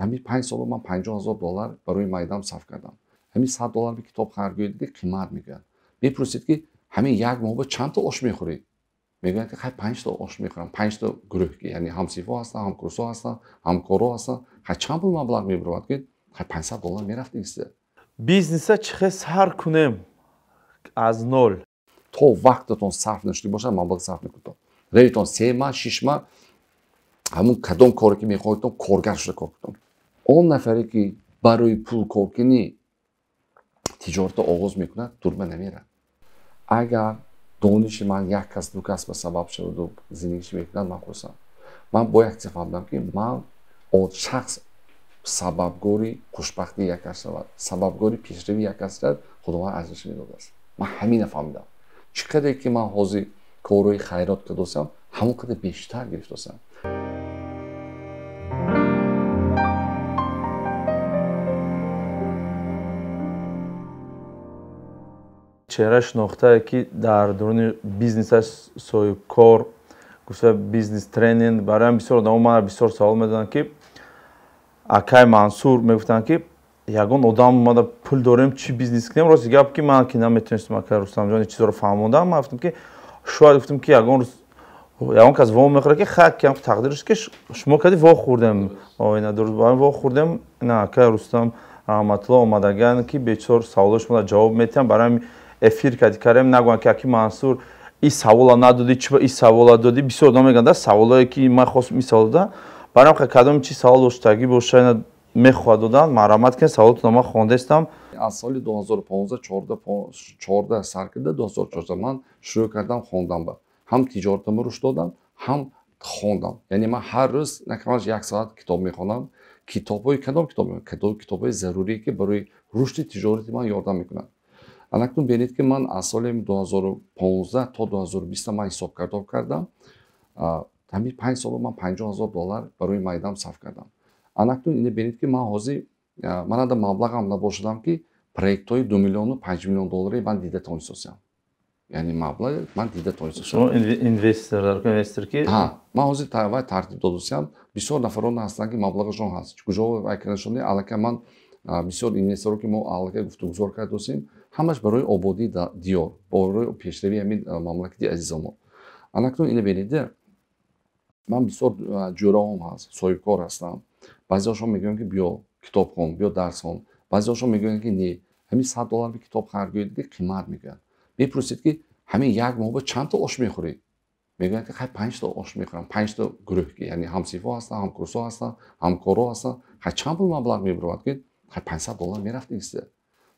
همین 5 سال من $50,000 برای مایدم صرف کردم. همین $100 به کتاب خرید دیگه قیمت میگن. میپرسید که همین یک ماه چند تا آش میخوری؟ میگن که 5 تا آش میخورم. 5 تا گروه که یعنی همسیفا هستن، همکورسا هستن، همکارا هستن. چند پول مبلغ میبرد که $500 میرفت دیگه. بیزنسا چه سر کنم از نول تا وقتتون صرف نشدی باشه مبلغ صرف نکنید. رویتون 3 ماه 6 ماه همون کدام کاری که میخواهیدون کارگر شده کار کنید. اون نفری که برای پول کار کنی تجارت آغاز میکنه دور نمیره. اگر دانش من یک کس دو کس به سبب شد و زندگیش میکنن من خواستم. من با یک چیز فهمیدم که من اون شخص سببگوری خوشبختی یک کس شود، سببگوری پیشروی یک کس شد، خداوند ارزش میداده است. من همین فهمیدم. چقدر که من حاضر کارهای خیرات کردم همون قدر بیشتر گرفتم. چهرهش نقطه که در دوران بیزنسش سوی کار گفته بیزنس ترینینگ برای بسیار آدم من بسیار سوال میدادن که اکای منصور میگفتن که یگان آدم ما پول داریم چی بیزنس کنیم راست گپ که من که نمیتونستم اکای رستم جان چیزا رو فهمیدم من گفتم که شاید گفتم که یگان کس وام میخوره که خاک کم تقدیرش که شما کدی وا خوردم اینا درست وا خوردم نه اکای رستم رحمت الله اومدگان که بسیار سوالش ما جواب میتونم برای افیر کردیم نگوان که اکی منصور این سوال ندادی چی این سوال دادی بسیار آدم میگن سوالایی که من خواستم این سوال دادم برام که کدام چی سوال داشتگی باشه اینا میخواد دادن مرحمت کن سوالتون من خوانده استم. از سال 2015 14 سر کرده 2014 من شروع کردم خواندن با هم تجارتم روش دادم هم خواندم. یعنی من هر روز نکمش 1 ساعت کتاب میخوانم. کتابای کدام کتابای ضروری که برای رشد تجارتی من یاردم میکنن. الان ببینید که من از سال 2015 تا 2020 من حساب کردم. همین 5 سال من $50,000 برای مایدم صرف کردم. الان اینو ببینید که من حاضر من در مبلغم نباشدم که پروژه 2 میلیون و 5 میلیون دلاری من دیده تونستم. یعنی مبلغ من دیده تونستم. شما اینوستر که من حاضر ترتیب دادم. بسیار نفران هستن که مبلغشون هست. کجا وایکنشون الان من بسیار اینوسترها که ما الان گفتگو کردیم همش برای آبادی دیار برای پیشروی همین مملکتی عزیزمون. الان اینو ببینید من بسیار جورام هست سایکار هستم. بعضیاشون میگن که بیا کتاب خون بیا درس خون. بعضیاشون میگن که نه همین $100 به کتاب خرید دیگه قیمت میگن. میپرسید که همین یک ماه چند تا آش میخوری؟ میگن که 5 تا آش میخورم. 5 تا گروه که یعنی همسیفا هستن، همکورسا هستن، همکارا هستن. چند پول مبلغ میبرد که $500 میرفت دیگه.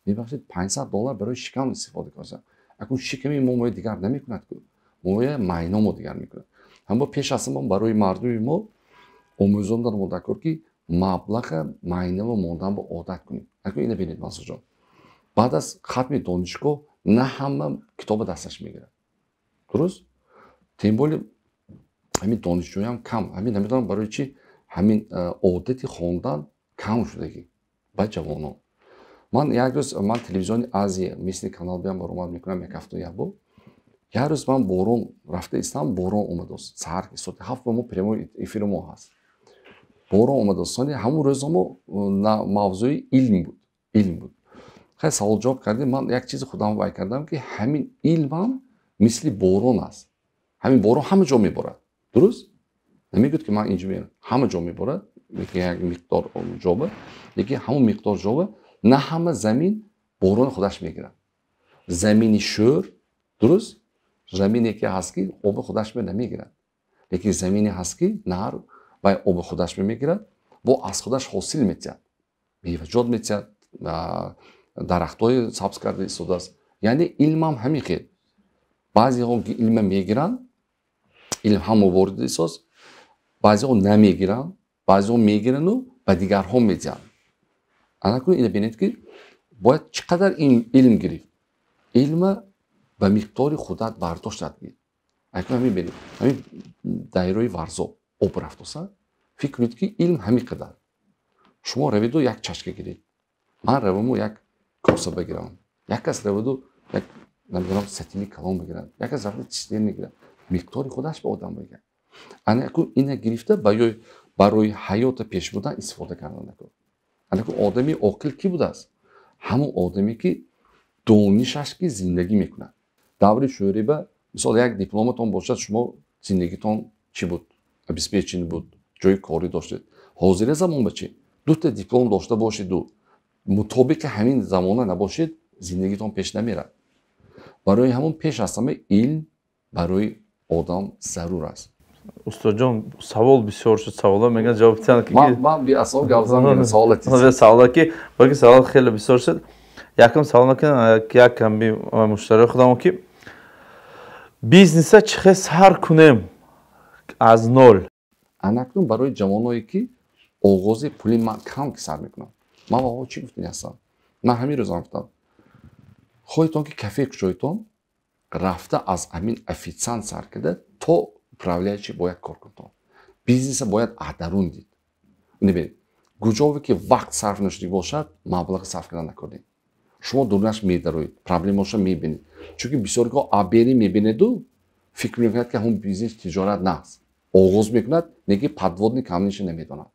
میبخشید $500 برای شکم استفاده کنم. اکنون شکمی مومای دیگر نمیکند که مومای ماینامو دیگر میکنه. هم با پیش از ما برای مردم ما آموزان دارم مدکر که مبلغ ماینامو موندن با عادت کنیم. اکنون اینو ببینید منصور جان. بعد از ختم دانشگاه نه همه کتاب دستش میگیره. درست؟ تیمبول همین دانشجوی هم کم. همین نمیدونم برای چی همین عادت خواندن کم شده با جوانان. من یک روز من تلویزیون آزیا مثل کانال بیام برام میکنم یک هفته یا یک روز من بارون رفته استم بارون اومد است. سحر ساعت 7 ما پرمو افیر ما هست. بارون اومد است. همون روز ما موضوع علم بود. خیلی سوال جواب کردیم. من یک چیز خودم وای کردم که همین علمم مثل بارون است. همین بارون همه جا میبره. درست؟ نمیگید که من اینجا میام همه جا میبره. یک مقدار جوابه. یکی همون مقدار جوابه. نه همه زمین بارون خودش میگیره. زمینی شور درست؟ زمینی که هست که آب خودش نمیگیره. لیکن زمینی هست که نهر با آب خودش میگیره و از خودش حاصل میتید. میوه‌جات میتید. درختای سبز کرده ایستاده است. یعنی علم هم همین خیلی. بعضی ها علم میگیرن. علم هم وارد است. بعضی ها نمیگیرن. بعضی ها میگیرن و به دیگرها میدن. الان اینو ببینید که باید چقدر این علم گرفت. علم به مقدار خودت برداشت دید. اکنون همین ببینید. همین دایره ورزا آب رفته فکر کنید که علم همین قدر. شما روید و یک چشکه گیرید. من رویم و یک کاسه بگیرم. یک کس روید و یک نمیدونم ستیمی کلام بگیرن. یک کس روید چیزی میگیرن. مقدار خودش به آدم بگیرن. اکنون اینو گرفته برای حیات پیش بودن استفاده کردن نکن. الان آدمی عاقل کی بوده است؟ همون آدمی که دانشش که زندگی میکنه. دور شوریبه مثلا یک دیپلمتون باشد شما زندگیتون چی بود؟ ابیسپیچین بود، جای کاری داشتید. حاضر زمان بچی دو تا دیپلم داشته باشید و مطابق همین زمانه نباشید زندگیتون پیش نمیره. برای همون پیش از همه علم برای آدم ضرور است. استاد جان سوال بسیار شد. سوالا میگن جواب بدن که من بی اصلا گفتم سوالاتی است. سوالا که باقی سوال خیلی بسیار شد. یکم سوال کنم یکم بی مشتری خودم که بیزنس چه سر کنیم از نول. اناکنون برای جوانایی که آغاز پولی من کم سر میکنم. من واقعا چی گفتنی هستم؟ من همین روز گفتم. خودتون که کافه کشویتون رفته از همین افیسان سر کرده تا управляющий باید کار کنید. بیزنس باید درون دید. نبید. گوجاوی که وقت صرف نشدی باشد مبلغ صرف کردن نکنید. شما دورنش میدروید. پرابلمش میبینید. چون که بسیاری که آبیری میبینید و فکر میکنید که هم بیزنس تجارت نیست. آغاز میکند نگی پدوادنی کاملیش نمیداند.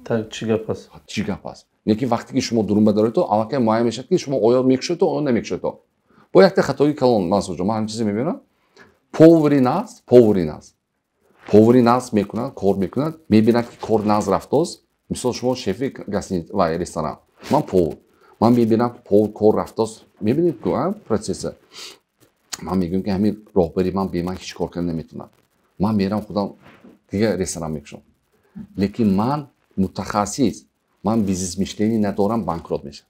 تا چی گپ است؟ چی گپ است؟ نگی وقتی که شما درون بدارید تو علاقه مایه میشد که شما آیا میکشید تو آیا نمیکشید تو. با یک خطایی کلان منصور جان من همین چیزی میبینم. پووری ناز میکنند کار میکنند میبینند که کار ناز رفتاست. مثلا شما شفی گستنید و رستوران من میبینم که پول کار رفتاست میبینید که پروسس من میگم که همین راهبری من بی من هیچ کار کردن نمیتونم. من میرم خودم دیگه رستوران میکشم. لیکن من متخصص من بیزنس میشلینی ندارم بانکروت میشم.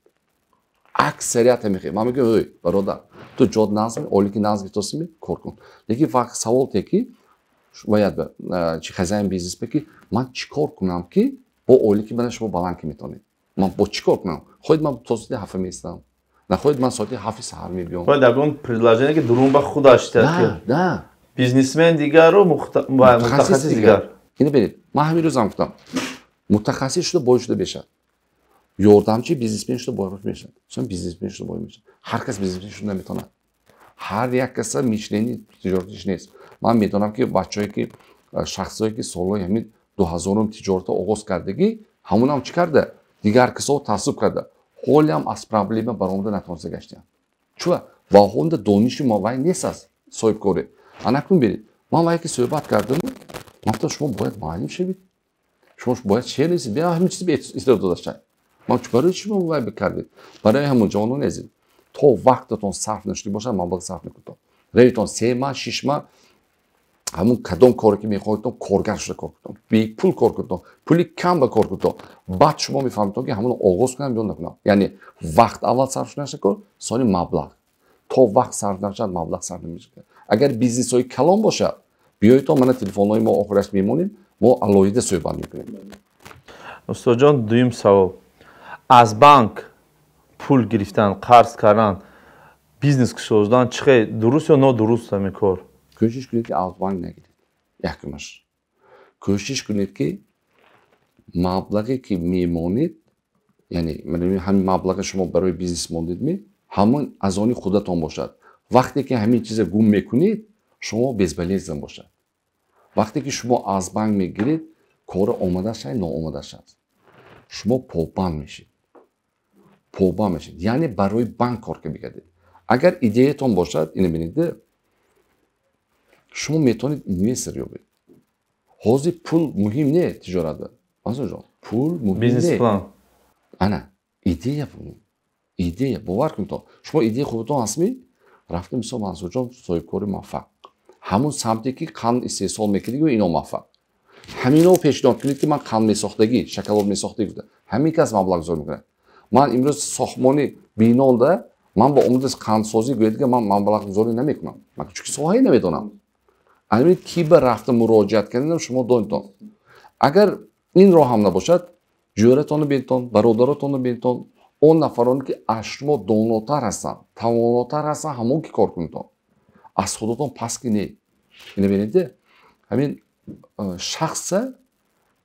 اکثریت میگه من میگم ای برادر تو جاد ناز اولی که ناز گفتوسی کار کن. لیکن وقت سوال تکی باید چی خزاین بیزنس بکی من چیکار کنم که با اولی که من شما بالانک میتونید. من با چیکار کنم؟ خودت من توسط هفته میستم. نه خودت من ساعتی هفته سحر میبیام. باید اون پرداخته که درون با خودش نه نه بیزنسمن دیگر رو متخصص دیگر. اینو برید من همین روز گفتم متخصص شده باید شده بشه. یاردمچی بیزنسمن شده باید بشه. چون بیزنسمن شده باید میشه. هر کس بیزنسمن شده نمیتونه. هر یک کس میشلینی تجارتش نیست. من میدونم که بچه‌ای که شخصایی که سالهای همین 2000 تجارت آغاز کردگی همون هم چی کرده؟ دیگر کسا تعصب کرده. حالی هم از پرابلم برآمده نتونسته گشتن. چون واقعا دانش ما وای نیست از صاحب کاری. اناکنون برید. من وای که صحبت کردم. گفتم شما باید معلم شوید. شما باید چه نیست بیا همین چیزی به استفاده داشته. ما برای چی ما وای بکردید؟ برای همون جوانان عزیز تا وقتتون صرف نشدی باشه مبلغ صرف نکنید. ریتون 3 ماه 6 ماه همون کدام کاری که میخواید کارگر شده کار کنید. بی پول کار کنید. پولی کم به کار کنید. بعد شما میفهمید که همون آغاز کنم بیان نکنم. یعنی وقت اول صرف نشه کار، ثانی مبلغ. تا وقت صرف نشد مبلغ صرف نمیشه. اگر بیزنس های کلان باشه، بیایید تا من تلفن های ما آخرش میمونیم، ما علایده صحبت میکنیم. استاد جان دویم سوال. از بانک پول گرفتن، قرض کردن، بیزنس کشوندن چه درست یا نادرست همین کار؟ کوشش کنید که از بانک نگیرید. یکمش. کوشش کنید که مبلغی که میمونید یعنی همین مبلغ شما برای بیزنس موندید همون از آن خودتون باشد. وقتی که همین چیز گم میکنید شما بیزبلیزم باشد. وقتی که شما از بانک میگیرید کار آماده شد ناآماده شد. شما پابند میشید. یعنی برای بانک کار که میکردید. اگر ایدهتون باشد اینو ببینید شما میتونید اینوستر یابید. حاضر پول مهم نه تجارت. مثلا جان پول مهم نه. بیزنس پلان. انا ایده باور کن تو شما ایده خودتون هستی رفتم مثلا منصور جان صاحب کار موفق همون سمتی که قند استحصال میکردی و اینا موفق همینو پیشنهاد کنید که من قند میساختگی شکلات میساختگی بوده همین کس مبلغ گذار میکنه من امروز ساختمانی بینالده من با امید قند سازی گوید که من مبلغ گذاری نمیکنم من چون ساحه نمیدونم الان کی به رفته مراجعت کردن شما دونتون اگر این راه هم نباشد جورتون بینتون برادرتون بینتون اون نفرانی که از شما داناتر هستن تواناتر هستن همون که کار کنید از خودتون پس که نه اینو ببینید همین شخص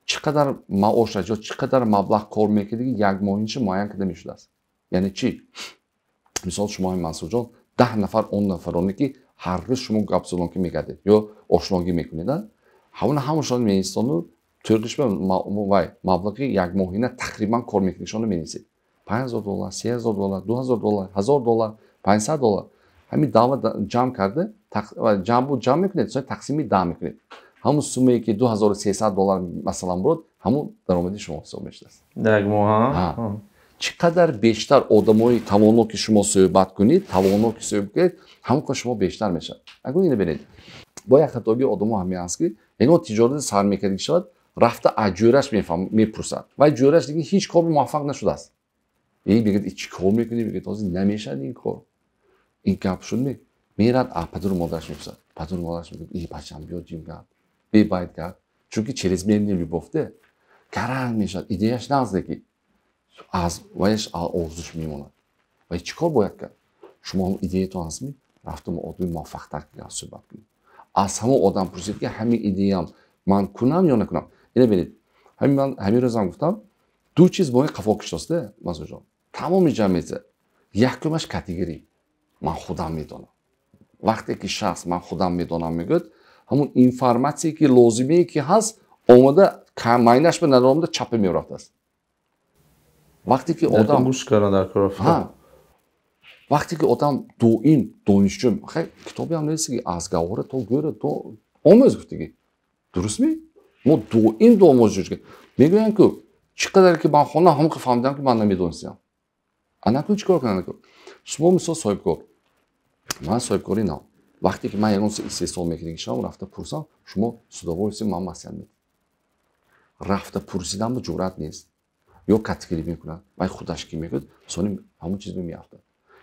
چقدر معاش یا چقدر مبلغ کار میکنه یک ماهینش معین کرده میشده است یعنی چی مثال شما منصور جان 10 نفر اون نفرانی که هر روز شما گپ زدن که میگردید یا آشنایی میکنید همونشون میایستن و Turkishba vay mablag'i یک ماهینه تقریبا کار میکنیشون می‌نویسید. $5000 $3000 $2000 $1000 $500 همین دعوت جمع کرده جمع میکنید sonra تقسیم 10 میکنید همون سومی که $2300 مثلا بود همون درآمدی شما حساب میشه یک ماه چقدر بیشتر آدمای توانو که شما صحبت کنید توانو که صحبت کنید همون که شما بیشتر میشه اگه اینو ببینید با یک خطابی آدمو همین است که اینا تجارت سرمایه‌گذاری شد رفته اجورش میپرسد و اجورش دیگه هیچ کار موفق نشده است این میگه چی کار میکنی میگه تازه نمیشه این کار این گپ شد میرد پدر مادرش میپرسد پدر مادرش میگه ای بچه‌م بیا جیم گپ بی باید گپ چون که через میلیون любовте каран میشد ایدهش نزدیکی از وایش آرزوش میمونه و چیکار باید کرد شما هم ایدهتون هستید رفتم آدمی موفق تر که صحبت کنید از همه آدم پرسید که همین ایده‌ام من کنم یا نکنم اینو ببینید همین روز هم گفتم دو چیز باید قفا کشیده مسعود جان تمام جمعیت یکمش کاتگوری من خودم میدونم وقتی که شخص من خودم میدونم میگه همون اینفورماسیونی که لازمه که هست اومده کمینش به ندارم چپ میرفته است وقتی که آدم گوش کردن در کار وقتی که آدم دو این دانشجو خیلی کتابی هم نوشته که از گوهر تو گوره تو آموز گفتی درست می ما دو این دو آموزش میگن که چقدر که من خونه هم که فهمیدم که من نمیدونستم انا که چیکار کنم شما مثلا صاحبکار من صاحبکاری نه وقتی که من یه 3 سال میکنم رفته پرسیدم شما سوداوارسی من مسئله می رفته پرسیدم به جرأت نیست یا کاتگوری میکنن و خودش کی میگه سونی همون چیز میافته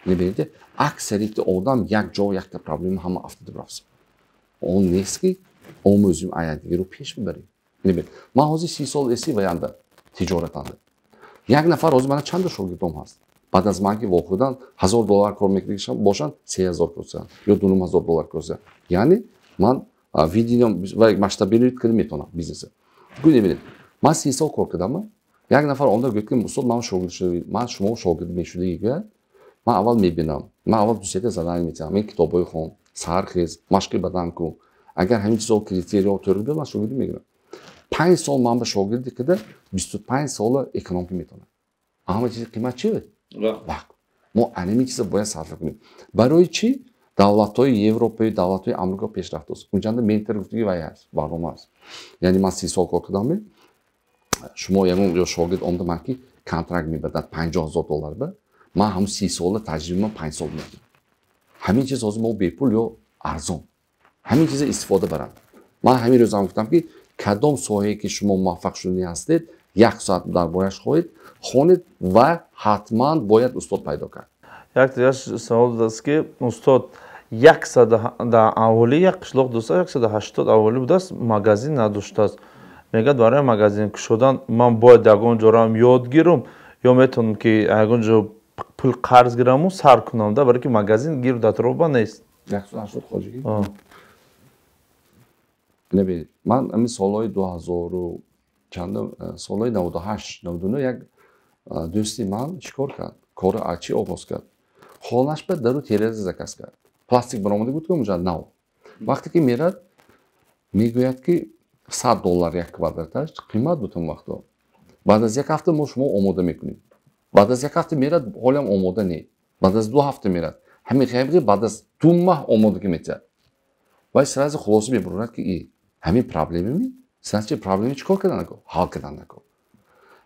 نمیده اکثریت آدم یک جا یک پرابلم هم افتاده براست اون نیست که آموزیم آینده رو پیش ببریم نمیده من حاضر 30 سال اسی و ینده تجارت انده یک نفر حاضر من چند شاگردم هست بعد از من که واقعا $1000 کار میکنم باشن 3000 کردن یا $2000 کردن یعنی من ویدیو و масштабировать کنم میتونم بیزنس ببینید من 30 سال کار کردم یک نفر اونجا گفت که استاد من شاگرد شدم من شما شاگرد میشدید من اول میبینم من اول دوست زدن میتونم این کتابای خون سرخیز مشق بدن کو اگر همین چیزا کریتریا طوری بود من شاگرد میگیرم 5 سال من به شاگردی کده 25 سال اکونومی میتونم اما چیز قیمت چیه ما همین چیزا باید صرف کنیم برای چی دولت‌های اروپایی دولت‌های آمریکا پیشرفت است اونجا منتر گفتگی وای است برنامه است یعنی من 30 سال کار کردم شما یا شاگرد اونجا من کی کنترکت میبدن $50000 به من هم 30 سال تجربه 5 سال میگم همین چیز از ما بپول یا ارزان همین چیز استفاده برن من همین روز هم گفتم که کدام ساحه‌ای که شما موفق شدنی هستید 1 ساعت دربارش خوانید و حتما باید استاد پیدا کرد یک دیگه سوال است که استاد 100 در اولی یک قشلاق دوستا 180 اولی بود است مغازین نداشته است میگه برای مغازین شدن من باید یگان جورم یاد گیرم یا میتونم که یگان جو پول قرض گیرم و سر کنم ده برای که مغازین گیر داتروبا نیست 180 خواجگی نبید من همین سالهای 2000 چند سالهای 98 99 یک دوستی من چیکار کرد کار آچی آغاز کرد خانه‌اش به درو تیرز زکاس کرد پلاستیک برآمده بود که اونجا نو وقتی که میرد میگوید که $100 یک کوادراتش قیمت بود اون وقتا بعد از یک هفته ما شما آماده میکنیم بعد از یک هفته میرد حالم آماده نی بعد از 2 هفته میرد همین خیلی بعد از 2 ماه آماده که میشه و سراز خلاصه میبرد که این همین پرابلمی سنچه پرابلمی چیکار کردن نکو حل کردن نکو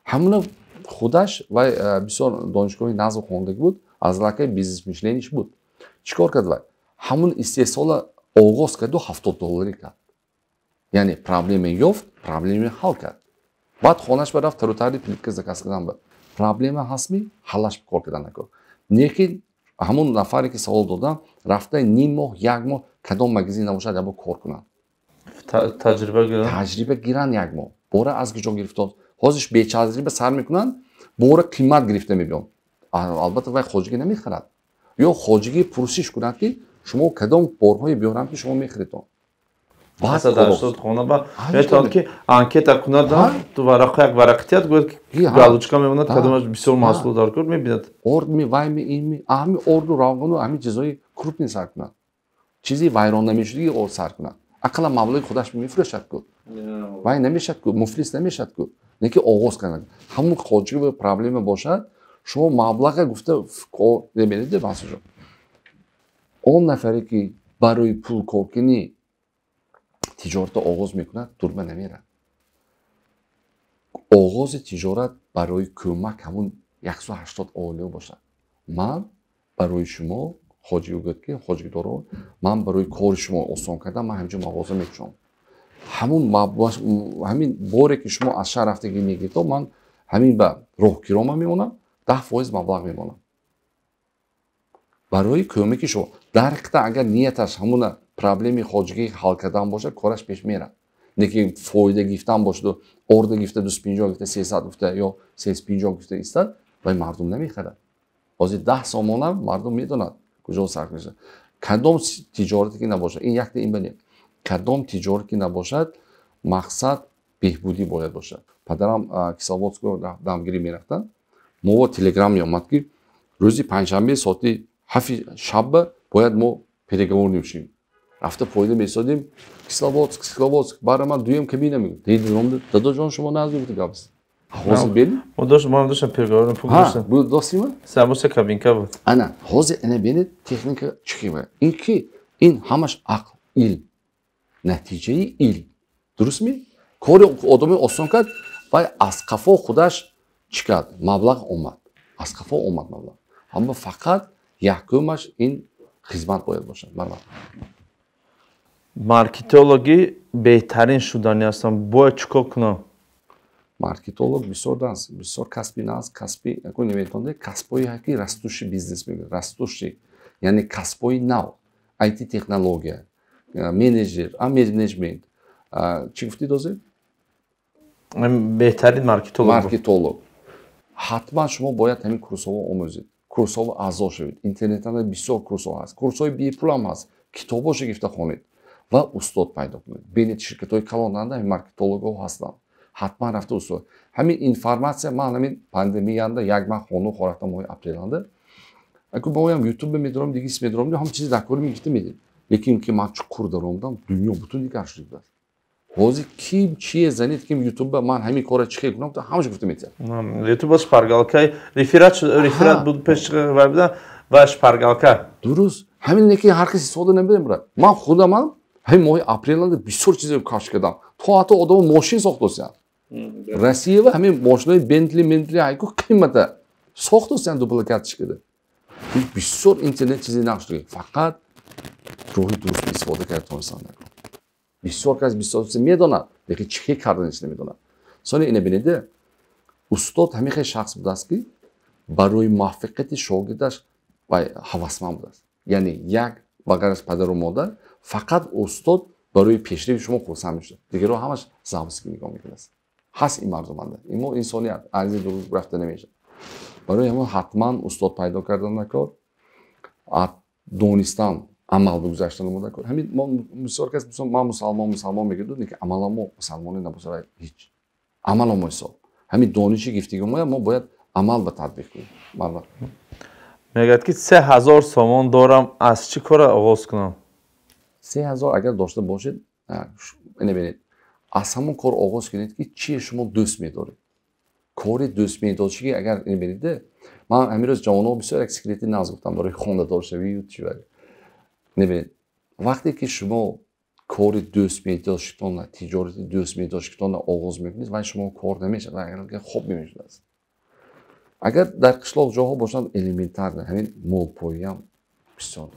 همون خودش و بسیار دانشگاهی نظم خوندگی بود از لکه بیزنس میشلینش بود چیکار کرد و همون استحصال آغاز کرد و $70 کرد یعنی پرابلمی یافت پرابلمی حل کرد بعد خونش برفت تروتاری پلیپک زکاس کردن بود پرابلمی هستمی حلش کار کردن نکو نیکی همون نفری که سوال دادم رفته نیم ماه یک ماه کدام مغازین نباشد یا با کار کنن تجربه گیرن یک ماه بوره از کجا گرفتن حاضرش بی‌تجربه سر میکنن بوره قیمت گرفته میبینن البته وای خواجگی نمیخرد یا خواجگی پرسش کنند که شما کدام بارهای بیارم که شما میخرید بعد داشت خونه با میتونن که انکت کنند تو ورقه یک ورقتیت گفت галочка میموند کدامش بسیار محصول دار کرد میبیند орд ми вай ми ин ми ҳами орду равғону ҳами чизои крупни сар кунад чизи вайрон намешудаги ор сар кунад ақалла маблағи худаш мефрошад ку вай намешад ку муфлис намешад ку не ки оғоз канад ҳамун хоҷиба проблема бошад шумо маблаға гуфта небенед масуҷо он нафаре ки барои пул коркунӣ тиҷората оғоз мекунад турба намерад оғози тиҷорат барои кӯмак ҳамун 180 олиё бошад ман барои шумо ҳоҷи угатки ҳоҷидоро ман барои кори шумо осон кардам ман ҳамҷо мағоза мекушам ҳамин боре ки шумо аз шаҳр рафтагӣ мегирдо ман ҳамин ба роҳгирома мемонам 10% маблағ мемонам барои кӯмаки шумо дар қита агар нияташ ҳамуна проблеми хоҷигӣ ҳал кардан бошад кораш пеш мерад не ки фоида гифтан бошаду орда гифта 250 гифта 300 гифта ё 350 гифта истад вай мардум намехарад ҳозир 10 сомона мардум медонад куҷо сарф мешавад кадом тиҷорате ки набошад ин як ин кадом тиҷорат ки набошад мақсад беҳбудӣ бояд бошад падарам кисловодско дамгирӣ мерафтанд мо телеграм меомад ки рӯзи панҷшанбе соати 7 шаба бояд мо переговор мешавем рафта поида месодем кисловодск бара ман дуюм кабина мегӯ дадоҷон шумо назгуфта гапс ҳозир бели мо доштам переговор пугуштам бу достима самуса кабинка буд ана ҳозир ина бели техника чӣ хиба ин ки ин ҳамаш ақл илм натиҷаи илм дуруст ми кори одаме осон кард вай аз қафо худаш чӣ кард маблағ омад аз қафо омад маблағ ама фақат якумаш ин хизмат бояд бошад маркетологи беҳтарин шудани ҳастанд бояд чӣ кор кунам маркетолог бисёр касби наст касби якой наметонде касбҳои ки растуши бизнес мегӯяд растуши яъне касбҳои нав IT технология менеҷер менеҷмент чӣ гуфтӣ дозир беҳтарин маркетолог ҳатман шумо бояд ҳамин курсҳоро омӯзед курсҳоро аъзо шавед интернетда бисёр курсҳо ҳаст курсҳои бепулам ҳаст китобҳо шигифта хонед ва устод пайдо кунед бинед ширкатҳои калонанда ҳамин маркетологҳо ҳастанд ҳатман рафта устод ҳамин информатсия ман ҳамин пандемияда як маҳ хонух рафта моҳи апреланда ако боям ютубе медорам дигис медорам ҳам чизи дар кори мегифта медид лекин ки ман чуқур даромадам дунё бутун дигар шудааст ҳозир ким чие занид ким ютуба ман ҳамин кора чӣ кунам ҳамаш гуфта метиҳад ютуба шпаргалкаи реферат буд пеш варбидан ва шпаргалка дуруст ҳамин не ки ҳар каси сода намебарад ман худамам ҳамин моҳи апреланда бисёр чизеро кашф кардам то ҳатто одамо мошин сохтасиянд россиява ҳамин мошинои бентли ҳайку қимата сохтасиянд дупликатишкада бисёр интернет чизе нақш дорад фақат роҳи дуруст истифода карда тонистанд бисёр кас бисёр медонад лекин чӣ карданаш намедонад сони ина бинеда устод ҳамихе шахс будааст ки барои муваффиқияти шогирдаш ҳавасманд будааст яъне як вагараш падару модар фақат устод барои пешрави шумо хурсанд мешавад дигаро ҳамаш завски нигоҳ мекунад ҳаст ин мардуманда имо инсоният арзи дуруст рафта намешавад барои ҳамон ҳатман устод пайдо кардан накор донистан амал гузаштан накор ҳамин бисёр кас ман мусалмон мегӯяд ки амаламо мусалмоне набошад ҳеҷ амаламо ҳисоб ҳамин дониши гифтиги мо бояд амал ба татбиқ кунем мегӯяд ки 3000 сомон дорам аз чӣ кора оғоз кунам 3000 агар дошта бошед бинед аз ҳамон кор оғоз кунед ки чие шумо дӯст медоред кори дӯстмедорчигӣ агар бинед ман ҳамин рӯз ҷавонҳо бисёр як секрети наз гуфтам барои хондадоршавӣ небинед вақте ки шумо кори дӯстмедоршитона тиҷорати дӯстмедоршитона оғоз мекунед вай шумо кор намешавад хоб мешудааст агар дар қишлоқ ҷоҳо бошанд элементар ҳамин молпоиам бисёр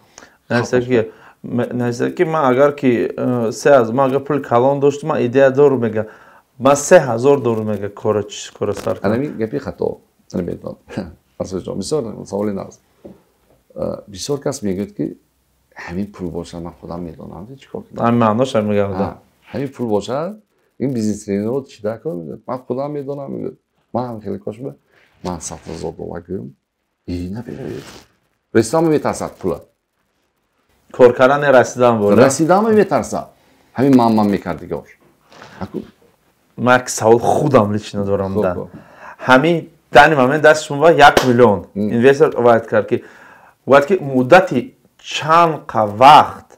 назики ман агар ки 3000 ман агар пули калон доштам ман идея дору мега ман 3000 дору мега кора сар анами гапи хато намедонам асоҷон бисёр саволи наст бисёр кас мегӯяд ки ҳамин пул бошад ман худам медонам чӣ кор кунам ҳамин маъношам мегӯям ҳамин пул бошад ин бизнес тренерро чӣ дар кор мегӯяд ман худам медонам мегӯяд ман хеле кош ба ман $7,000 гӯям ина бинавед ресторан метарсад пула кор кардани расидан метарсад ҳамин ман мекард дигар ман як савол худам лично дорам ҳамин дани момент даст шумо 1 миллион инвестор вайд кард ки муддати чанд вақт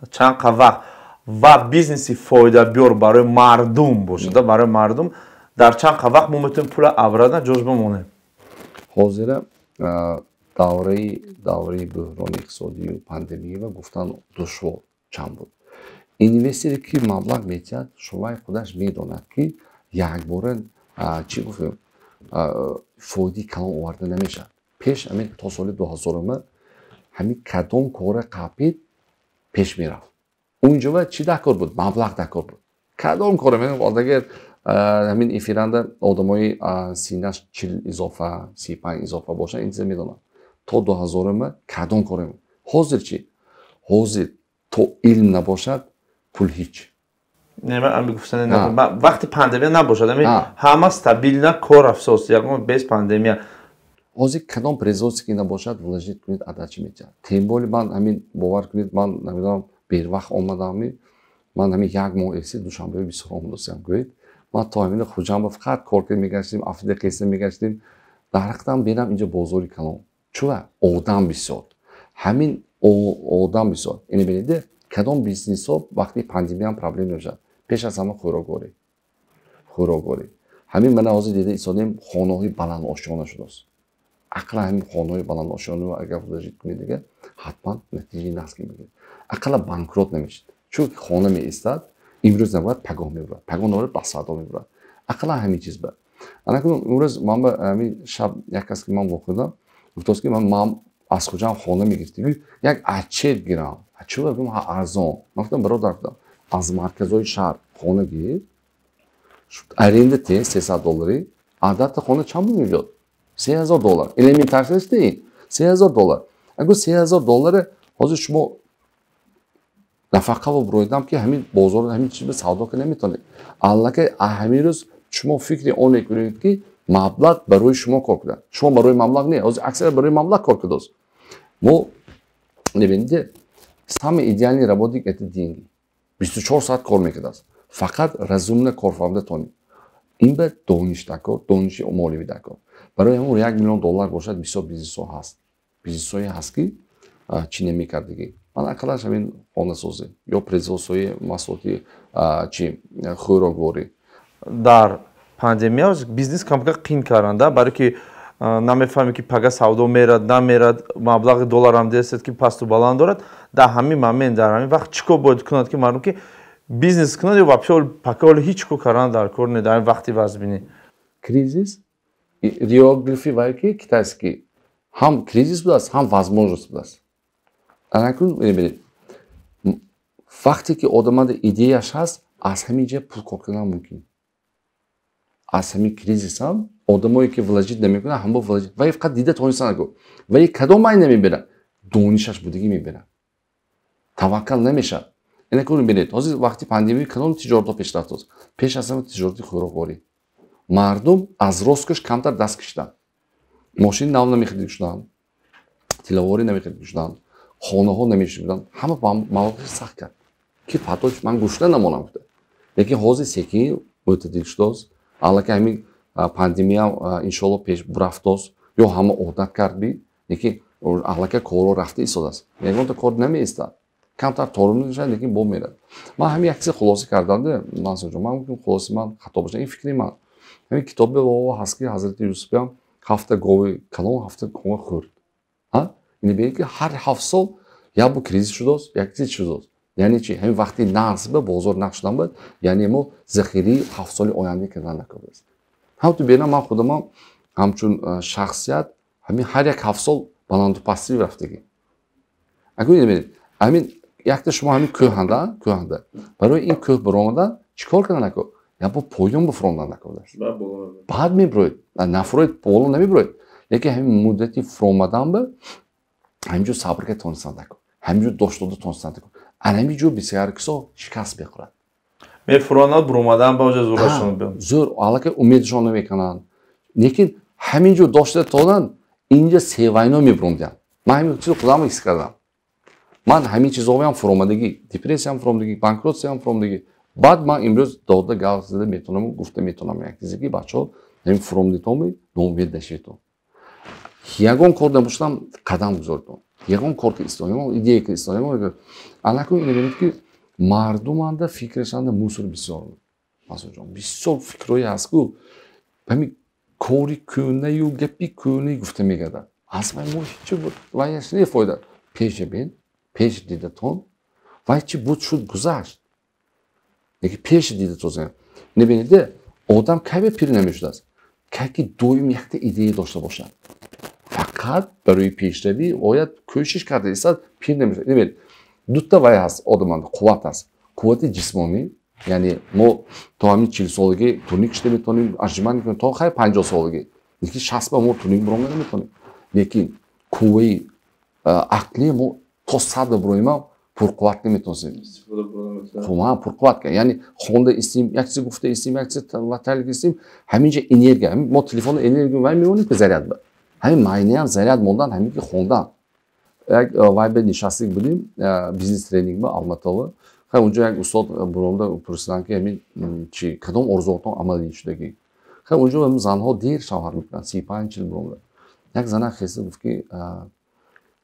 ва бизнеси фоидабиёр барои мардум бошад, барои мардум дар чанд вақт мо метавонем пула аврадан ҷозиба монем? ҳозира давраи буҳрони иқтисодию пандемия гуфтан душвор чанд буд. Инвесторе ки маблағ метиҳад, шумои худаш медонад ки якбора чӣ гуфтем фоидаи калон оварда намешавад. Пеш ҳамин то соли 2000 ҳамин кадом кора қабли пеш мерафт. Унҷо чӣ дакор буд? Маблағ дакор буд. Кадом кора одагар ҳамин эфиранда одамои синаш 40 изофа 35 изофа бошад интизор медонад. То 2000 кадом кора мед. Ҳозир чӣ? Ҳозир то илм набошад пул ҳеҷ. Вақти пандемия набошад, ҳама стабилна кор афсос, ягон без пандемия. Ҳозир кадом производство ки набошад вложить кунед адачи метиҳад. Тем боле ман ҳамин бовар кунед, ман намедонам бервақт омадам, ман ҳамин як моҳ эси душанбе бисёр омадасам гӯед. Ман то ҳамин хуҷамба фақат корка мегаштем, афида қеса мегаштем. Дарақтан бинам инҷа бозори калон. Чува? Одам бисёр. Ҳамин одам бисёр. Ин бинеде кадом бизнесо вақти пандемия проблем мешавад. Пеш аз ҳама хӯрокворӣ. Ҳамин мана ҳозир дида истодем хонаҳои баландошёна шудааст. Ақла ҳамин хонаҳои баландошёнаро агар вложит кунед дига ҳатман натиҷаи наск мегиред. Ақла банкрот намешед. Чунки хона меистад, имрӯз набояд пагоҳ мебурад. Пагоҳ набояд ба садо мебурад. Ақла ҳамин чиз ба. Анакун имрӯз ман ба ҳамин шаб як кас ки ман воқидам гуфтааст ки ман аз хуҷам хона мегирифтам. Як ачет гирам. Ачуа гум арзон. Ман гуфтам бародар гуфтам аз марказои шаҳр хона гир. Аренда те $300. Адата хона чанд пул мебиёд? $3000. Элементаршаст ин $3000. Агар $3000 ҳозир шумо нафақаро буроидам ки ҳамин бозор ҳамин чиз савдо ка наметавонед. Аллакай ҳамин рӯз шумо фикри он мекунед ки маблағ барои шумо кор куда. Шумо барои маблағ не, ҳозир аксар барои маблағ кор кудааст. Мо небинде самый идеальный работник это деньги. 24 соат кор мекардааст. Фақат разумна корфармдатонед. ин ба дониш дакор, дониши молиявӣ дакор. Барои ҳамон $1 миллион бошад бисёр бизнесҳо ҳаст. Бизнесҳое ҳаст ки чӣ намекардагӣ. Ман ақаллаш ҳамин хонасозӣ ё производствои маҳсулоти чӣ хӯрокворӣ. Дар пандемия бизнес камка қин карданда, барои ки намефаҳмем ки пага савдо мерад, намерад, маблағи долларам дестед ки пасту баланд дорад. Дар ҳамин момент, дар ҳамин вақт чӣ кор бояд кунад ки мардум ки бизнес кунад ё вообще пака ҳеҷ кор кардан дар кор не, дар ҳамин вақти вазбинӣ. Кризис иероглифи вай ки китайский ҳам кризис будааст, ҳам возможност будааст. Анакун мебинед вақте ки одамада идеяш ҳаст, аз ҳамин ҷа пул кор кардан мумкин. Аз ҳамин кризис ҳам одамое ки вложит намекунад, ҳамбо вложит. Вай фақат дида тониста накун. Вай кадом ай намебирад? Донишаш будагӣ мебирад. Таваккал намешавад. Инакун мебинед ҳозир вақти пандемия кадом тиҷоратҳо пешрафт аст? Пеш аз ҳама тиҷорати хӯрокворӣ. Мардум аз роскош камтар даст кашиданд. Мошини нав намехарид шуданд. Тиловорӣ намехарид шуданд. Хонаҳо намешуданд. Ҳама мавоқиф сахт кард. Ки фатош ман гӯшта намонам гуфта. Лекин ҳозир секин мӯътадил шудааст. Аллакай ҳамин пандемия иншоалло пеш рафтааст. Ё ҳама одат кард би. Лекин аллакай коро рафта истодааст. Ягонта кор намеистад. камтар торум мешавад, лекин бо мерад. Ман ҳамин як чиз хулоса кардам, Мансур ҷон, ман гуфтам хулоси ман хато боша, ин фикри ман. ҳамин китоби ҳаст ки ҳазрати Юсуфиам 7 гови калон 7 гови хӯрд. Ин бе ки ҳар 7 сол як бо кризис шудааст, як чиз шудааст. Яъне чи ҳамин вақти нақс ба бозор нақс шудан буд, яъне мо захираи 7 соли оянда кардан накардааст. ҳамту бена ман худам ҳамчун шахсият ҳамин ҳар як 7 сол баланду пастӣ рафтагӣ. Агар мебинед ҳамин якта шумо ҳамин кӯҳанда барои ин кӯҳ биромадан чикор кардан накор? Я бо поён бифурондан накардааст. Баъд мебироед, нафуроед, боло намебироед. Лекин ҳамин муддати фуромадан ба ҳаминҷо сабр кард тонистан накор. ҳаминҷо доштода тонистан накор. Ҳаминҷо бисёр кисо шикаст мехӯрад. Мефуронад буромадан ба оҷа зӯрашон биён. Зӯр аллакай умедшон намекунанд. Лекин ҳаминҷо дошта тодан инҷа севайно мебуронданд. Ман ҳамин чизо худам ҳис кардам. Ман ҳамин чизоҳои ҳам фуромадагӣ, депрессия ҳам фуромадагӣ, банкротсия ҳам фуромадагӣ. Баъд ман имрӯз дода гав зада метавонам гуфта метавонам як чизе ки бачаҳо ҳамин фуромадитоми ноумед нашаведон. Ягон кор набошадам қадам гузоридон. Ягон кор ки истодам, идея ки истодам, аллакай мебинед ки мардуманда фикрашанда мусор бисёр масуҷон бисёр фикрҳое ҳаст ку ҳамин кори кӯнаю гапи кӯнӣ гуфта мегардад асмай мо ҳичи буд вай ҳеч не фоида пеше бин пеш дидатон вай чи буд шуд гузашт яки пеши дидатон небиниде одам кайбе пир намешудааст кайки доим якта идея дошта бошад фақат барои пешравӣ бояд кӯшиш карда истад пир намешудад небинед дута вай ҳаст одаманда қувват аст қуввати ҷисмонӣ яъне мо то ҳамин 40 солагӣ турник кишида метавонем арҷуманд мекунем то хай 50 солагӣ лекин 60 ба мо турник буронга наметавонем лекин қувваи ақлии мо то 100 барои ма пурқувват наметавонем пурқувват яъне хонда истем як чиз гуфта истем як чиз ваталик истем ҳаминҷа энергия мо телефонда энергия вай мевонем ки заряд ба ҳамин майнаам заряд мондан ҳамин ки хондан як вайбе нишастик будем бизнес тренинг ба алматова хай унҷо як устод буронда пурсиданд ки ҳамин чи кадом орзуотон амалӣ шудагӣ хай унҷо ҳамин занҳо дер шавҳар мекунанд 35 чил буронда як зана хеста гуфт ки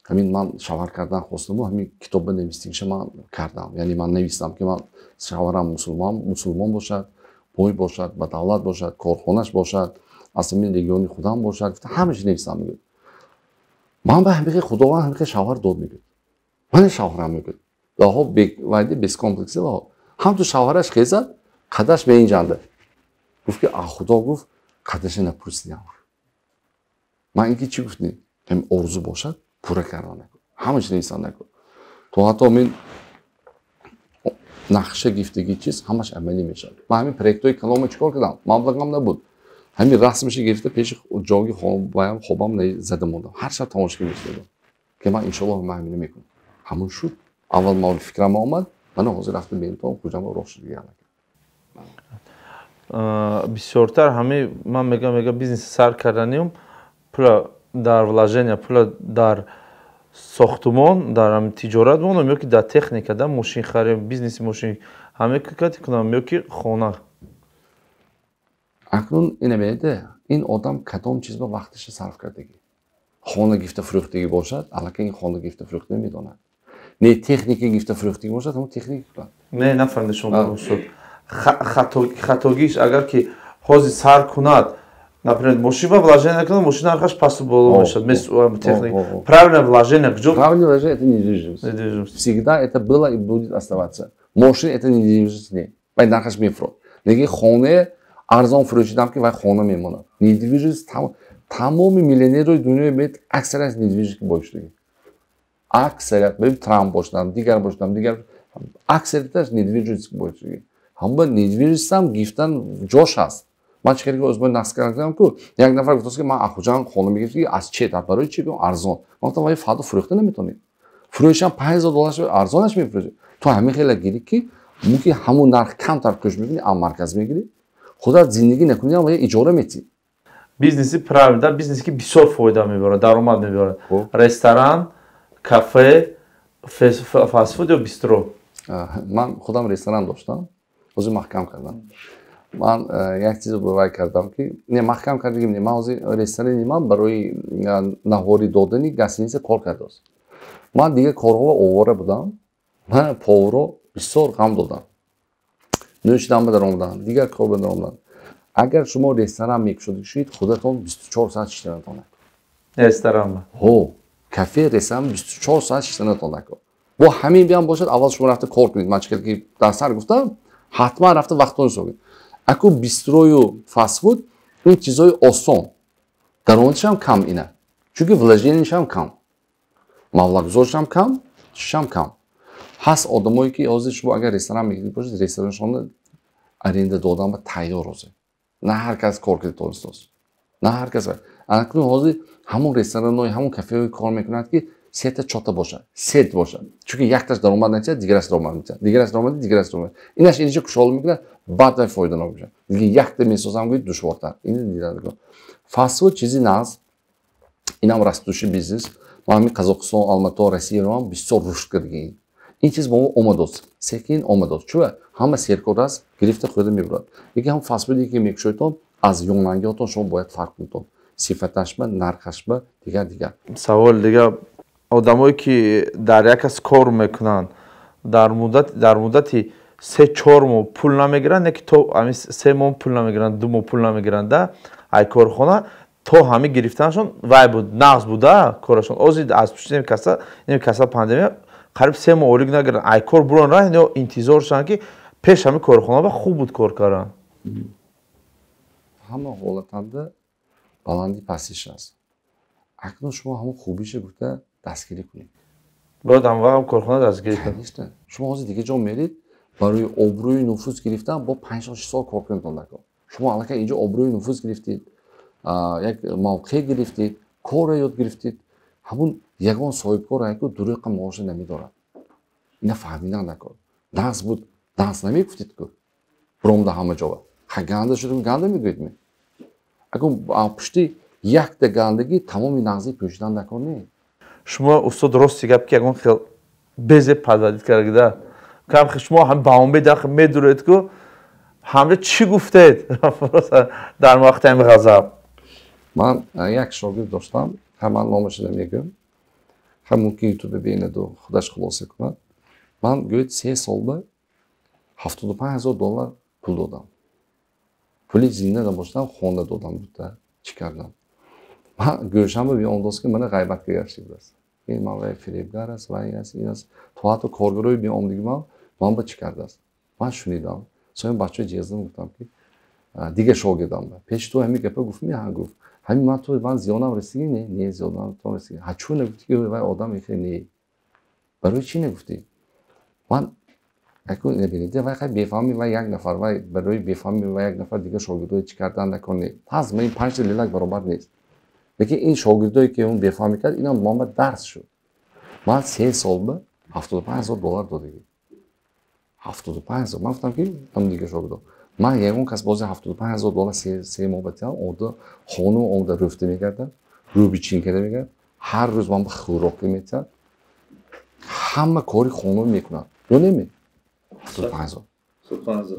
ҳамин ман шавҳар кардан хостаму ҳамин китоба навистиша ман кардам яъне ман навистам ки ман шавҳарам мусулмон бошад бой бошад ба давлат бошад корхонаш бошад аз ҳамин региони худам бошад ҳамаша навистам мегӯд ман ба ҳамиқи худованд ҳамиқи шавҳар дод мегӯд ман шавҳарам мегӯд даҳо вайди бескомплекси даҳо ҳам ту шавҳараш хезад қадаш меинҷанда гуфт ки худо гуфт қадаша напурсидам ман инки чӣ гуфтем ҳам орзу бошад пурра кардан накун ҳамач нависан накун то ҳатто мин нақша гирифтаги чиз ҳамаш амалӣ мешавад ман ҳамин проектҳои калома чӣ кор кардам маблағам набуд ҳамин расмаши гирифта пеши ҷоги хонбаям хобам зада мондам ҳар шаб тамошагӣ мешудам ки ман иншоаллоҳ ман ҳамина мекунам ҳамон шуд аввал ман фикрам омад мана ҳозир рафта бентон хуҷама роҳ шуд бисёртар ҳамаи ман мегам бизнеси сар карданиум пула дар вложения пула дар сохтумон дар тиҷорат монам ё ки дар техника дар мошин харем бизнеси мошин ҳамаи кати кунам ё ки хона акнун ина беда ин одам кадом чиз ба вақташа сарф кардагӣ хона гифта фурӯхтагӣ бошад аллакай ин хона гифта фурӯхта намедонад не техника гифта фурӯхтагӣ бошад ҳамон техника кунад не нафаҳмида шумо устод хатогиш агар ки ҳозир сар кунад например мошина вложение накунад мошина ҳарқаш пасту боло мешавад мисли техника правильное вложение куҷо правильное вложение это недвижимость всегда это было и будет оставаться мошина это недвижимость не вай нархаш мефурод неги хоне арзон фурӯшидам ки вай хона мемонад недвижимость тамоми миллионерҳои дунё мед аксарият недвижимость ки боиштагӣ аксарият бибин Трамп бошдам дигар аксарияташ недвижимость ки боиштагӣ ҳама недвижимостам гифтан ҷош ҳаст ман чӣ кардам ӯзбои нақс кардам ку як нафар гуфтааст ки ман ахуҷан хона мегирифт ки аз чӣ барои чӣ арзон ман гуфтам вай фардо фурӯхта наметавонӣ фурӯшам $5000 арзонаш мефурӯшӣ то ҳамин хела гирӣ ки муки ҳамон нарх камтар кӯш мекунӣ ам марказ мегирӣ худат зиндагӣ накунӣ ва иҷора метӣ бизнеси правда бизнеси ки бисёр фоида мебарад даромад мебарад ресторан кафе фастфуд ё бистро ман худам ресторан доштам ҳозир маҳкам кардам ман як чиз бовай кардам ки не маҳкам кардагим не ман ҳозир ресторани ман барои наҳори додани гостиниса кор кардааст ман дигар корҳо овора будам ман повро бисёр ғам додам нӯшиданба даромадам дигар кор даромадам агар шумо ресторан мекушодед худатон 24 соат иштанатон накун ресторанба кафе ресторан 24 соат иштанатон накун бо ҳамин биям бошад аввал шумо рафта кор кунед ман чӣ кардам ки дар сар гуфтам ҳатман рафта вақтон ҳисобед аку бистрою фастфуд ин чизҳои осон даромадашам кам ина чунки вложениашам кам маблағгузоришам кам чишам кам ҳаст одамое ки ҳозир шумо агар ресторан мегиред бошед рестораншона аренда додан ба тайёр ҳозир на ҳар кас кор карда тонистост на ҳар кас аку ҳозир ҳамон ресторанҳои ҳамон кафеҳои кор мекунад ки сета чота бошад сет бошад чунки якташ даромад начиад дигараш даромад мечиад дигараш даромад дигараш даромад инаш инҷа кушол мекунад баъд вай фоиданок мешад диги якта месозам гӯед душвортар ин дидад фастфуд чизи наз инам растуши бизнес ма ҳамин қазоқистон алмато россияам бисёр рушд кардагӣ ин чиз бо мо омадост секин омадост чӯа ҳама серкор аст гирифта хӯда мебурад яке ҳам фастфуде ки мекушоедтон аз ёнангиҳотон шумо бояд фарқ кунтон сифаташба нархашба дигар савол дигар одамое ки дар як кас кор мекунанд дар муддати 3-4 моҳ пул намегиранд, не ки то 3 моҳ пул намегиранд, 2 моҳ пул намегиранд ай корхона то ҳами гирифтанашон вай буд нағз буда корашон ози аз пушти неми каса пандемия қариб 3 моҳ олиг нагиранд ай кор бурон ра ин интизоршан ки пеш ҳами корхона ба хуб буд кор кардан ҳама ҳолатанда баланди пастиш аст. Акнун шумо ҳамон хубиша гуфта дастгирӣ кунед. бояд ҳамвақт корхона дастгирӣ кунед. Шумо ҳозир дигар ҷо мерид барои обрӯи нуфуз гирифтан бо 5-6 сол кор кунедтон накун. Шумо аллакай инҷо обрӯи нуфуз гирифтид, як мавқеъ гирифтид, корро ёд гирифтид, ҳамун ягон соҳибкоро ки дуруқа маоша намедорад. Ина фаҳмидан накун. Дас буд, дас намегуфтид ку. Бромда ҳама ҷо. Ха ганда шудам ганда мегӯед ме. Агар пушти якта гандагӣ тамоми нағзи пӯшидан накунед. Шумо устод рости гап ки ягон хел безе падвадид кардагида. Кам шумо ҳам баомбе дах медуред ку ҳамҷо чӣ гуфтед дар вақти ҳами ғазаб. Ман як шогирд доштам, ҳаман номаш намегӯям. ҳам мумкин ютубе бинеду худаш хулоса кунад. Ман гӯед 3 сол ба $75,000 пул додам. Пули зинда набошдам, хона додам буда. Чӣ кардам? Ман гӯшам ба биондоз ки мана ғайбатга гашидааст. ин ман вай фиребгар аст, вай аст, ин аст. То ҳатто коргирои биомдиги ман ба чӣ кардааст? Ман шунидам. Соин бачаи ҷездам гуфтам ки дига шогирдам ба. Пеш ту ҳами гапа гуфтми? Ҳа гуфт. Ҳами ман ту ман зиёнам расиги? Не зиёнам то расиги. Ҳа чӯ нагуфти ки вай одам ихе не. Барои чӣ нагуфти? Ман акун набинед вай хай бефаҳми вай як нафар вай барои бефаҳми вай як нафар дига шогирдои чӣ кардан накунед. Ҳаз ман 5 лилак баробар нест. Лекин ин шогирдое ки он бефаҳмӣ кард инам ман дарс шуд. Ман 3 сол ба $75,000 додагӣ. 75,000 ман гуфтам ки ҳам дига шогирдо. Ман ягон кас бози $75,000 3 моҳ батиҳам ода хону ода рӯфта мегардам, рӯбичин карда мегардам. Ҳар рӯз ман ба хӯроқӣ метиҳам. ҳама кори хону мекунам. Ё неми? 75,000.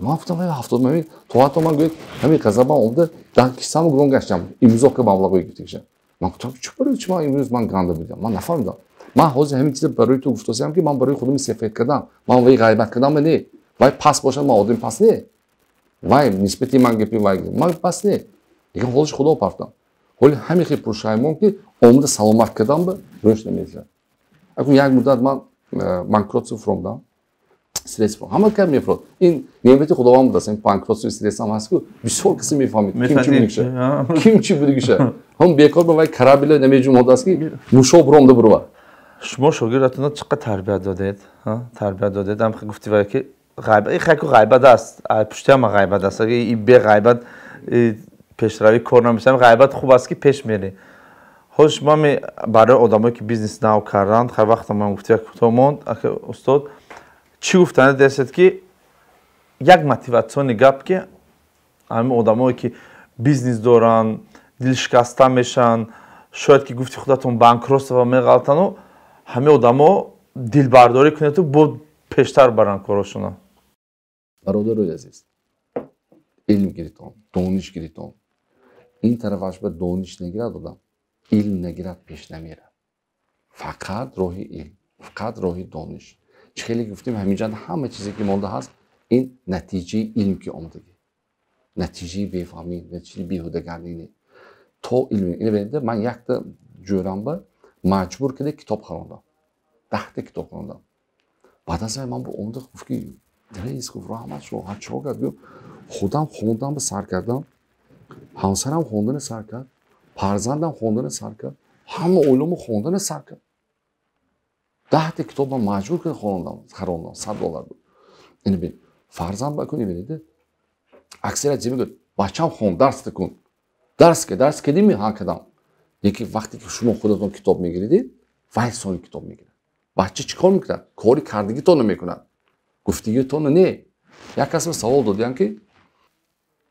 Ман гуфтам 70,000. То ҳатто ман гӯед ҳамин ғазабам омда дар кисаму гирон гаштам. Имзо ки маблағои гирифтагишам. Ман гуфтам чӣ барои чӣ ман имрӯз ман ганда будам? Ман нафаҳмидам. Ман ҳозир ҳамин чиза барои ту гуфтасиям ки ман барои худам сефед кардам. Ман вай ғайбат кардам не. Вай пас бошад ман одами пас не. Вай нисбати ман гапи вай ман пас не. Ягон ҳолиш худо пафтам. ҳоли ҳамин хел пуршаймон ки омда саломат кардам ба рӯш намезад. Акун як муддат ман банкротсу фромдам. Стресс ҳама кар мефрод. Ин неъмати худованд буд аст. Ин банкротсу стресс ҳам ҳаст ку бисёр киси мефаҳмид. Ким чӣ мегӯша? Ким чӣ будигиша? ҳам бекор ба вай карабила намеҷумода аст ки мушо бромда бурва. шумо шогирдатона чӣ қадр тарбия додед? Тарбия додед ҳам гуфти вай ки ғайбат ин хай ку ғайбат аст. Пушти ҳама ғайбат аст. Аги ин бе ғайбат пешравӣ кор намешавад. Ғайбат хуб аст ки пеш мерӣ. ҳозир шумо барои одамое ки бизнес нав карданд, хай вақта ман гуфти як кӯтоҳ монд, устод чӣ гуфтанед дестед ки як мотиватсиони гап ки ҳамин одамое ки бизнес доранд, дилшикаста мешаванд, шояд ки гуфти худатон банкротство меғалтану ҳамин одамо дилбардорӣ кунеду бо пештар баранд корошона. Бародарои азиз, илм гиритон, дониш гиритон. Ин тарафаш ба дониш нагирад одам, илм нагирад пеш намерад. Фақат роҳи илм, фақат роҳи дониш. Чӣ хеле гуфтем ҳаминҷа ҳама чизе ки монда ҳаст ин натиҷаи илм ки омадагӣ. Натиҷаи бефаҳмӣ, натиҷаи беҳудагардӣ не. То илм ина бинед ман якта ҷӯранба маҷбур карда китоб харондам. 10 китоб хондам. баъд аз ман бо омда гуфт ки rais гуфт раҳмат шо ҳа чиқор кард? худам хонданба сар кардам. ҳамсарам хондани сар кард. Фарзандам хондани сар кард. ҳама оиламо хондани сар кард. 10 китоб ман маҷбур карда хондам, харондам. $100 буд. Ина бин, фарзанд бакуни бинед. Аксарият ҷа мегӯяд, бачам хонд, дарс кун. Дарс кардими? Ҳа кардам. Яки вақте ки шумо худатон китоб мегиридед, вай сони китоб мегирад. Бача чӣ кор мекунад? Кори кардагитонро мекунад. Гуфтагитонро не. Як кас савол додиям ки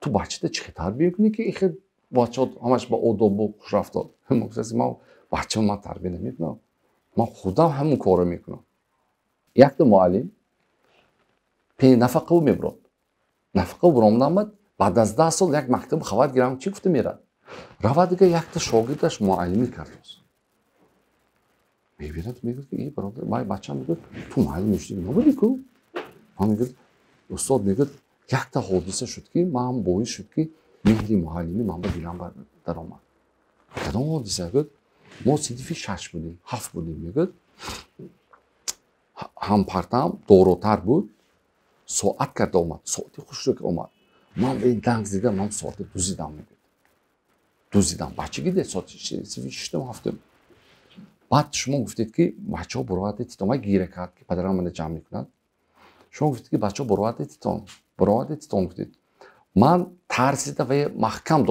ту бачата чӣ тарбия мекунӣ ки ихе бача ҳамаш ба одобу хушрафтор. Ман бачаам ман тарбия намекунам. Ман худам ҳамун корро мекунам. Якта муаллим нафақаву мебурад. Нафақаву буромдан бад баъд аз 10 сол як мактаб хабар гирам чӣ гуфта мерад? Рава дига якта шогирдаш муаллимӣ кард. میبیند میگه که این برادر من بچه‌م میگه تو معلم شدی نبودی کو من میگه استاد میگه یک تا حادثه شد که من باعث شد که مهری معلمی من به دیلم در آمد کدام حادثه بود ما صنف 6 بودیم 7 بودیم میگه هم پرتم دورتر بود ساعت کرده اومد ساعتی خوش رو که اومد من به این دنگ زدم من ساعت دوزیدم میگه دوزیدم بچگی ده ساعت 6 هفتم بعد شما گفتید که بچه ها براحت تیتان های گیره کرد که پدرم من جمع میکنند شما گفتید که بچه ها براحت تیتان گفتید من ترسیده و محکم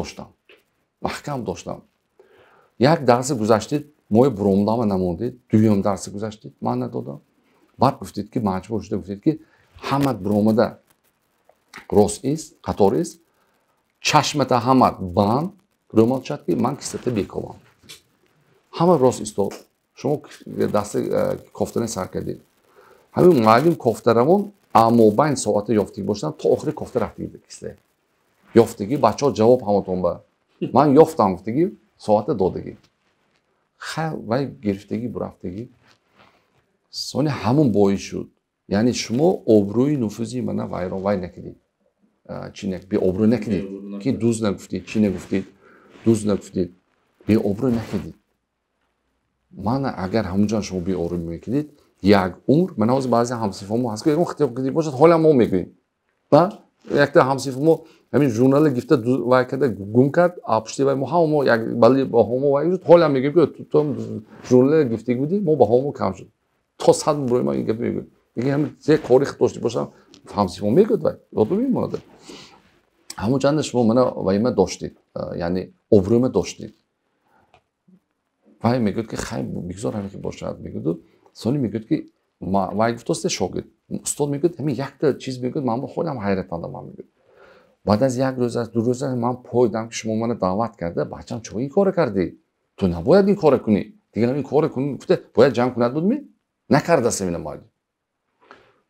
داشتم یک درس گذاشتید موی برومدام نموندید دویم درس گذاشتید من ندادم بعد گفتید که مجبور شده گفتید که همه برومده راست است قطار است چشمت همه بند رومان شد که من کسته بیکوام همه راست استاد شما دست کفتن سر کردید همین معلم کفترمون اما بین ساعت یافتگی باشن تا آخر کفته رفتگی بکسته یافتگی بچه ها جواب همتون به من یافتم گفتگی ساعت دادگی خیلی وای گرفتگی برفتگی سانی همون باعث شد یعنی شما آبروی نفوذی من وای نکردید چی نکردید به آبرو نکردید که دوز نگفتید چی نگفتید دوز نگفتید به آبرو نکردید من اگر همونجا شما بی آروم میکنید یک عمر من از بعضی همسیفامو هست که اون خطاب کردی باشد حالا ما میگیم و یک تا همسیفامو همین ژورنال گفته و کرده گم کرد آپشتی و ما همو یک بالی با همو و حالا میگیم که تو ژورنال گفتی بودی ما با همو کم شد تا صد برای ما این گفت میگم میگه همین چه کاری خطوشتی باشم همسیفامو میگد و یادم میمونه همون چند شما من و ما داشتید یعنی ابروم داشتید وای میگه که خیلی بگذار همین که باشد میگه سونی میگه که ما وای گفتست شاگرد استاد میگه همین یک تا چیز میگه من خودم حیرت مندم میگه بعد از یک روز از دو روز من پایدم که شما منو دعوت کرده بچم چرا این کارو کردی تو نباید این کارو کنی دیگه این کارو کنی گفته باید جمع کند بود می نکرده سمین مالی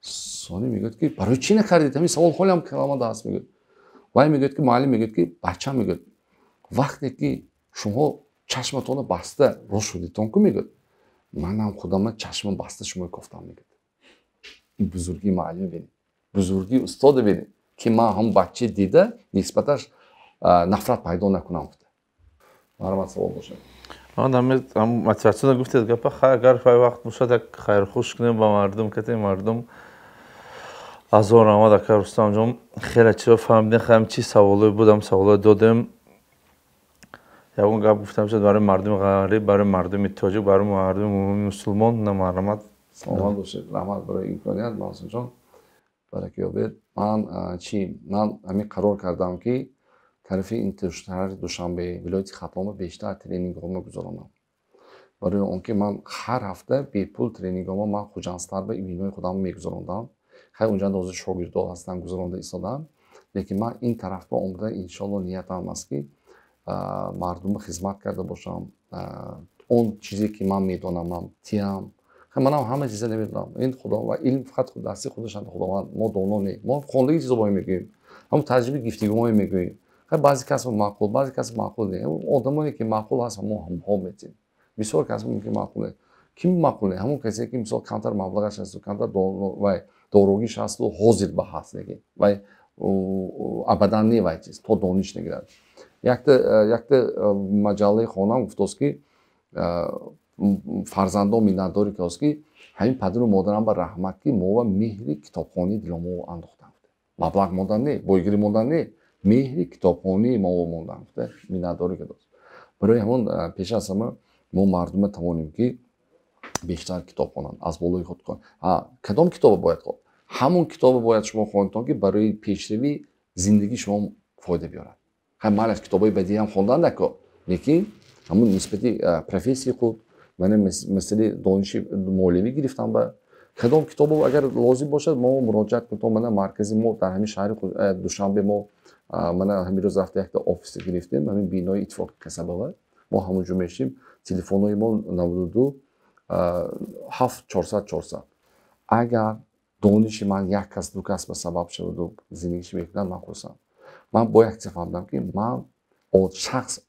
سونی میگه که برای چی نکردید همین سوال خودم کلام دست میگه وای میگه که معلم میگه که بچم میگه وقتی که شما چشمتون بسته روش شدیتون که میگه منم خودم چشم بسته شما گفتم میگه این بزرگی معلم بینید بزرگی استاد بینید که من هم بچه دیده نسبتش نفرت پیدا نکنم گفته مرحمت سوال باشه آدم موتیواسیون گفتید که اگر وقت باشه یک خیر خوش کنیم با مردم که مردم از اون آمد که رستم جان خیلی چیزا فهمیدن خیلی چی سوالی بودم سوالی دادم یا اون گپ گفتم شد برای مردم غریب برای مردم تاجیک برای مردم مسلمان نه مرحمت سلام باشه رحمت برای امکانیت محسن جان برکه بیاد من همین قرار کردم که طرف اینترشهر دوشنبه ولایت ختام بیشتر ترینینگ ها میگذارم برای اونکه من هر هفته بی پول ترینینگ ها من خوجانستر به ایمینای خودم میگذارم خیلی اونجا دوز شاگردها هستن گذرانده ایستادن لیکن من این طرف با عمده انشالله نیتم است که مردم خدمت کرده باشم اون چیزی که من میدونم تیم من همه چیز نمیدونم این خدا و علم فقط خود دستی خودشان خداوند ما دانا نی ما خوندگی چیزا با میگیم همون تجربه گفتگو ما میگیم بعضی کس معقول بعضی کس معقول نه آدمایی که معقول هست ما هم میتیم بسیار کس میگه معقوله کی معقوله همون کسی که مثلا کانتر مبلغش هست کانتر و داروگیش هست و حاضر به هست نگه و ابدا نی وای چیز تو دانش نگیرد یک تا مجله خونم گفتست که فرزندان مینداری که است که همین پدر و مادرم به رحمت که ما و مهری کتابخانه دلمو انداختند مبلغ موندن نه بایگیری موندن نه مهری کتابخانه ما و موندن مینداری که داشت برای همون پیش از همه ما مردم توانیم که بیشتر کتاب خوانند از بالای خود کن کدام کتاب باید خواند همون کتاب باید شما خواندید که برای پیشروی زندگی شما فایده بیارد هم من از کتابای بدی هم خوندن نکو لیکن همون نسبتی پروفسی خود من مثل دانش مولوی گرفتم به کدام کتاب اگر لازم باشد ما مراجعت کنیم من مرکزی ما در همین شهر دوشنبه ما من همین روز رفته یک آفیس گرفتیم همین بینای اتفاق کسبه ما همونجا میشیم تلفن‌های ما 92 7 400 400 اگر دانش من یک کس دو کس به سبب شد و زندگیش بکنم من خواستم من باید فهمیدم که من شخص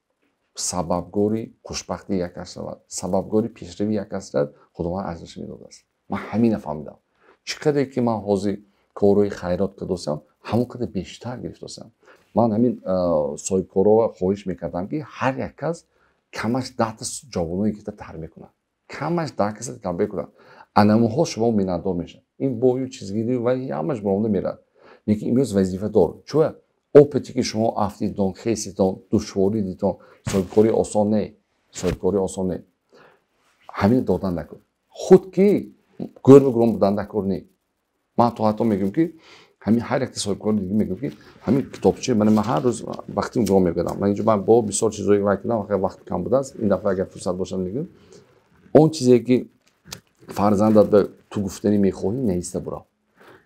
сабабгори хушбахти як кас шавад, сабабгори пешрави як кас шавад, худованд аҷраш медодааст. Ман ҳамина фаҳмидам. Чӣ қадре ки ман ҳозир корҳои хайрот кардосам, ҳамон қадр бештар гирифтосам. Ман ҳамин соҳибкорҳо хоҳиш мекардам ки ҳар як кас камаш 10 та ҷавонои гирифта тарбия кунад. Камаш 10 каса тарбия кунад. Анамуҳо шумо миннатдор мешавад. Ин бою чизгирӣ ва ҳамаш баромада меравад. Лекин имрӯз вазифадор. Чӯ? Опите ки шумо афтидон, хесидон, душворӣ дидон, соҳибкорӣ осон не. Соҳибкорӣ осон не. Ҳамин додан накун. Худ ки гӯрба гуром будан накор не. Ман то ҳатто мегӯям ки ҳамин ҳар якти соҳибкори дига мегӯям ки ҳамин китобчаи ман ҳар рӯз вақтим гуром мебарам. Ман инҷо бо бисёр чизҳои вай кардам, вақт кам будааст. Ин дафъа агар фурсат бошад мегӯям. Он чизе ки фарзандат ба ту гуфтанӣ мехоҳӣ нависта бурав.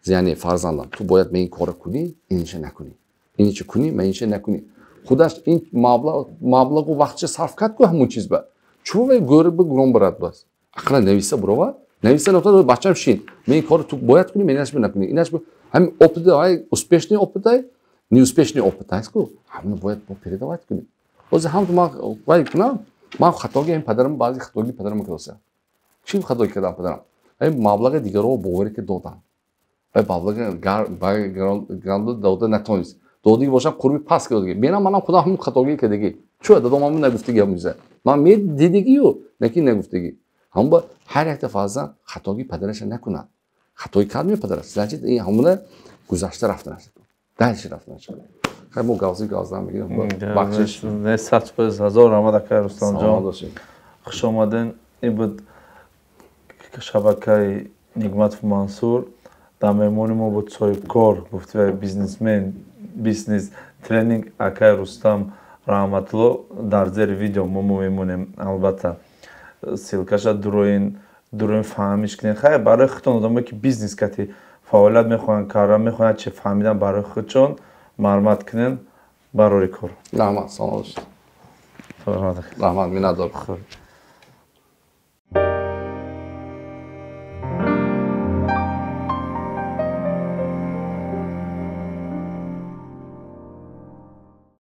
Яъне фарзандам ту бояд мен ин корро кунӣ, инича накунӣ. Инича кунӣ, мен инича накунӣ. Худаш ин маблағу вақтша сарф кард ку ҳамон чиз ба. Чӯ вай гӯрба гуром барад бас? Ақла нависта бурова. Нависта нафтад бачам шин. Мен ин корро ту бояд кунӣ, мен инаш накунӣ. Инаш ҳамин опыты, ай успешный опыт ай, неуспешный опыт аст ку. Ҳамин бояд бо передавать кунӣ. Ҳозир ҳам ман вай кунам, ман хатоги ин падарам баъзи хатоги падарам кардосам. Чӣ хатои кардам падарам? Ай маблағи дигарро боварӣ ки додам. Ай маблағи гранд дода натонист. Додиги бошам қурби паст кардагӣ. Менам манам худам ҳамин хатоги кардагӣ. Чӯ дадом ҳамин нагуфтагӣ ҳамиза. Ман дидигию, лекин нагуфтагӣ. Ҳам ба ҳар якта фарзанд хатоги падараша накунад. Хатои кард ме падараш. Значит ин ҳамона гузашта рафта нашад. Дальше рафта нашад. Хай мо гавзи гавздан мегирам. Бахшиш. Не сатпез ҳазор рамад акай Рустамҷон. Хуш омадин. Ин буд шабакаи Нигматов Мансур. Дар меҳмони мо буд соҳибкор, гуфтивай бизнесмен, бизнес тренинг акай Рустам Раҳматулло. Дар зери видео мо мемонем албатта силкаша дуроин фаҳмиш кунед. Хай барои худтон одамое ки бизнес кати фаъолият мехоҳанд кардан, мехоҳанд чи фаҳмидан барои худшон марҳамат кунед барори кор. Раҳмат, салом бошед. Раҳмат, миннатдор.